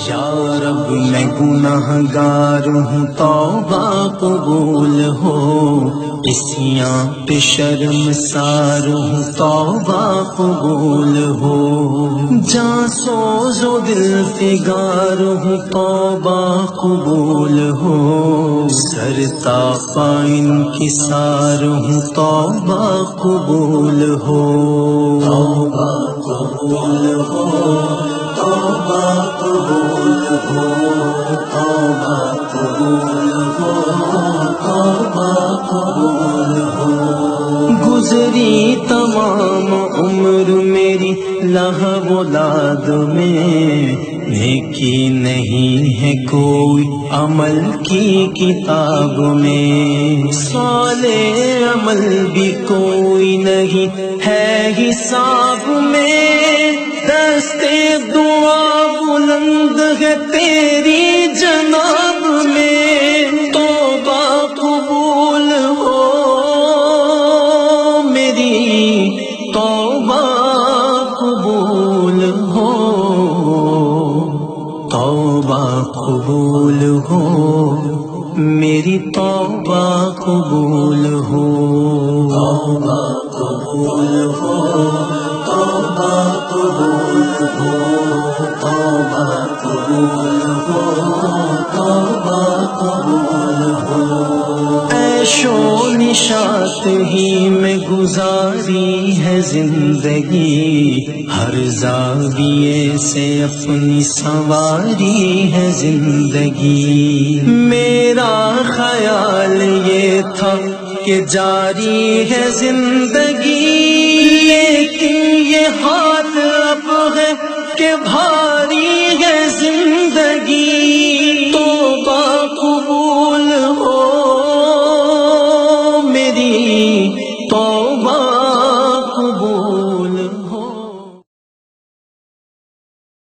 یا رب میں گناہگار ہوں، توبہ قبول ہو، عصیاں پہ شرمسار ہوں، توبہ قبول ہو، جاں سوز و دل فگار ہوں، توبہ قبول ہو، سر تا انکسار ہوں، توبہ قبول ہو، توبہ قبول ہو، توبہ قبول ہو، توبہ قبول ہو، توبہ قبول ہو۔ گزری تمام عمر میری لہو و لاد میں، نیکی نہیں ہے کوئی عمل کی کتاب میں، صالح عمل بھی کوئی نہیں ہے حساب میں، دستے دعا بلند ہے تیری جناب میں، توبہ قبول ہو میری، توبہ قبول ہو، توبہ قبول ہو میری، توبہ قبول ہو، توبہ قبول ہو، توبہ قبول ہو، توبہ قبول ہو، توبہ قبول ہو۔ عیش و نشاط ہی میں گزاری ہے زندگی، ہر زاویے سے اپنی سواری ہے زندگی، میرا خیال یہ تھا کہ جاری ہے زندگی،